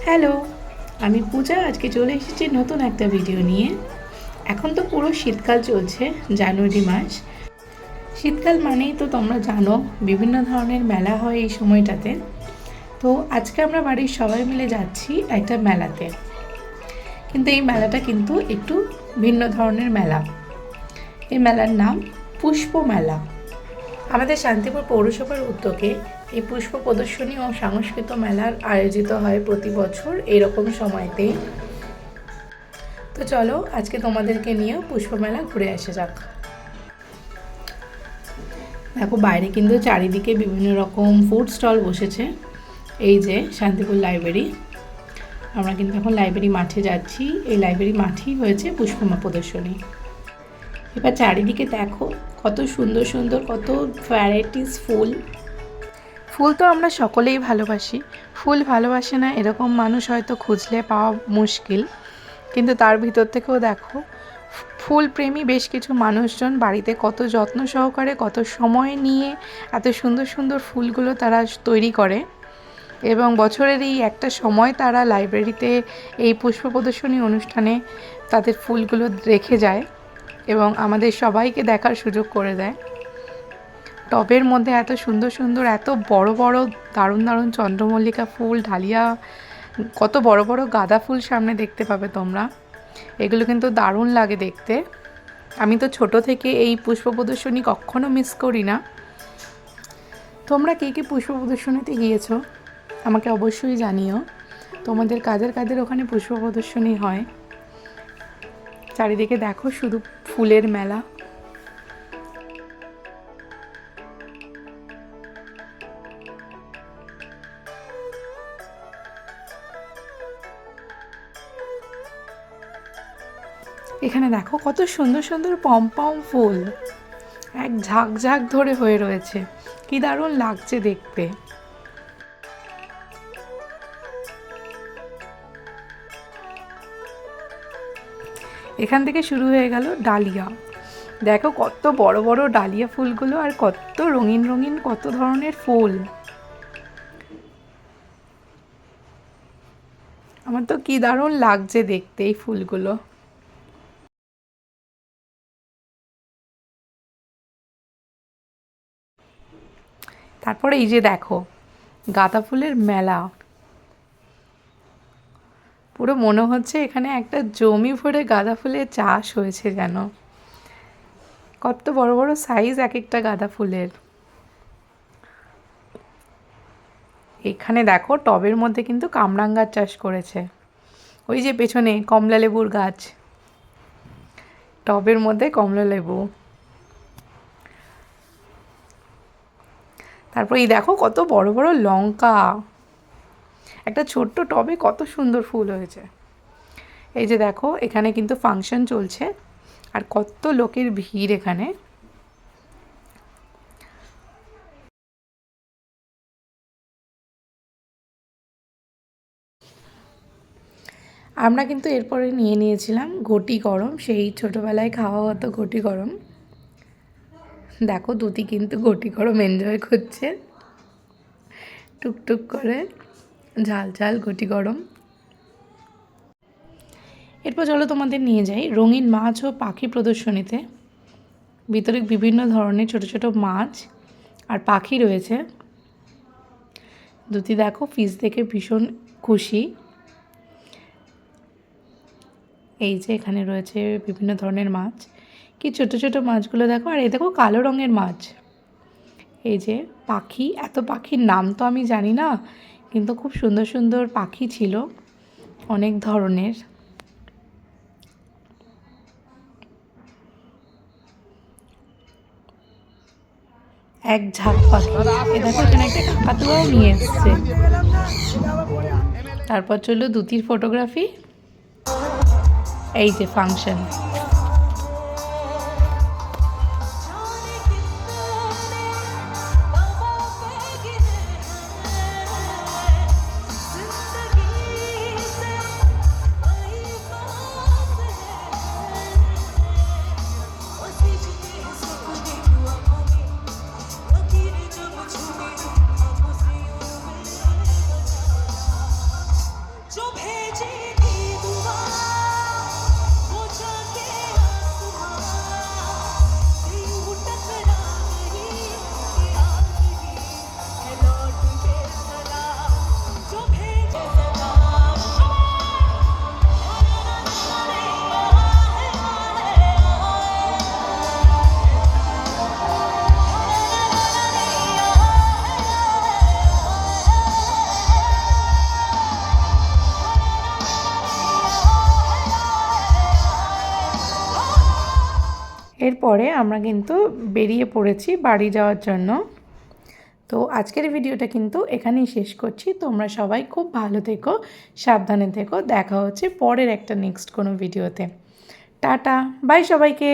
Hello, আমি পূজা। আজকে চলে এসেছি নতুন একটা ভিডিও নিয়ে। এখন তো পুরো শীতকাল চলছে, জানুয়ারি মাস। শীতকাল মানেই তো তোমরা জানো বিভিন্ন ধরনের মেলা হয় এই সময়টাতে। তো আজকে আমরা বাড়ির সবাই মিলে যাচ্ছি একটা মেলাতে। কিন্তু এই মেলাটা কিন্তু একটু ভিন্ন ধরনের মেলা। এই মেলার নাম পুষ্প মেলা। আমাদের শান্তিপুর পৌরসভার উদ্যোগে এই পুষ্প প্রদর্শনী ও সাংস্কৃতিক মেলার আয়োজিত হয় প্রতি বছর এরকম সময়তেই। তো চলো আজকে তোমাদেরকে নিয়ে পুষ্প মেলা ঘুরে আসা যাক। দেখো বাইরে কিন্তু চারিদিকে বিভিন্ন রকম ফুড স্টল বসেছে। এই যে শান্তিপুর লাইব্রেরি, আমরা কিন্তু এখন লাইব্রেরি মাঠে যাচ্ছি। এই লাইব্রেরি মাঠেই হয়েছে পুষ্প প্রদর্শনী। এবার চারিদিকে দেখো কত সুন্দর সুন্দর কত ভ্যারাইটিস ফুল। ফুল তো আমরা সকলেই ভালোবাসি, ফুল ভালোবাসে না এরকম মানুষ হয়তো খুঁজলে পাওয়া মুশকিল। কিন্তু তার ভিতর থেকেও দেখো ফুল প্রেমী বেশ কিছু মানুষজন বাড়িতে কত যত্ন সহকারে কত সময় নিয়ে এত সুন্দর সুন্দর ফুলগুলো তারা তৈরি করে। এবং বছরের এই একটা সময় তারা লাইব্রেরিতে এই পুষ্প প্রদর্শনী অনুষ্ঠানে তাদের ফুলগুলো রেখে যায় এবং আমাদের সবাইকে দেখার সুযোগ করে দেয়। টবের মধ্যে এত সুন্দর সুন্দর এত বড় বড় দারুণ দারুণ চন্দ্রমল্লিকা ফুল, ডালিয়া, কত বড় বড় গাঁদা ফুল সামনে দেখতে পাবে তোমরা। এগুলো কিন্তু দারুণ লাগে দেখতে। আমি তো ছোট থেকে এই পুষ্প প্রদর্শনী কখনো মিস করি না। তোমরা কে কে পুষ্প প্রদর্শনীতে গিয়েছো আমাকে অবশ্যই জানিও। তোমাদের কাদের কাদের ওখানে পুষ্প প্রদর্শনী হয়। চারিদিকে দেখো শুধু ফুলের মেলা। এখানে দেখো কত সুন্দর সুন্দর পম ফুল এক ঝাঁক ঝাঁক ধরে হয়ে রয়েছে, কি দারুণ লাগছে দেখতে। এখান থেকে শুরু হয়ে গেল ডালিয়া। দেখো কত বড় বড় ডালিয়া ফুলগুলো আর কত রঙিন রঙিন কত ধরনের ফুল। আমার তো কি দারুণ লাগছে দেখতে এই ফুলগুলো। তারপরে এই যে দেখো গাঁদা ফুলের মেলা। পুরো মনে হচ্ছে এখানে একটা জমি ভরে গাঁদা ফুলের চাষ হয়েছে যেন। কত বড় বড় সাইজ এক একটা গাঁদা ফুলের। এখানে দেখো টবের মধ্যে কিন্তু কামরাঙ্গার চাষ করেছে। ওই যে পেছনে কমলা লেবুর গাছ, টবের মধ্যে কমলা লেবু। তারপর এই দেখো কত বড় বড় লঙ্কা, একটা ছোট্ট টবে কত সুন্দর ফুল হয়েছে। এই যে দেখো এখানে কিন্তু ফাংশন চলছে আর কত লোকের ভিড় এখানে। আমরা কিন্তু এরপরে নিয়ে নিয়েছিলাম ঘটি গরম, সেই ছোটোবেলায় খাওয়া হতো ঘটি গরম। দেখো দুটি কিন্তু ঘটি গরম এনজয় করছে টুকটুক করে, ঝাল ঝাল ঘটি গরম। এরপর চলো তোমাদের নিয়ে যাই রঙিন মাছ ও পাখি প্রদর্শনীতে। ভিতরে বিভিন্ন ধরনের ছোট ছোট মাছ আর পাখি রয়েছে। দুটি দেখো ফিশ দেখে ভীষণ খুশি। এই যে এখানে রয়েছে বিভিন্ন ধরনের মাছ, কি ছোট ছোট মাছগুলো দেখো। আর এই দেখো কালো রঙের মাছ। এই যে পাখি, এত পাখির নাম তো আমি জানি না, কিন্তু খুব সুন্দর সুন্দর পাখি ছিল অনেক ধরনের। এক ঝাঁক পাখি। এ দেখো এখানে একটা কাকাতুয়াও নিয়ে এসছে। তারপর চললো দুটির ফটোগ্রাফি। এই যে ফাংশন। এরপরে আমরা কিন্তু বেরিয়ে পড়েছি বাড়ি যাওয়ার জন্য। তো আজকের ভিডিওটা কিন্তু এখানেই শেষ করছি। তোমরা সবাই খুব ভালো থেকো, সাবধানে থেকো। দেখা হচ্ছে পরের একটা নেক্সট কোনো ভিডিওতে। টাটা, বাই সবাইকে।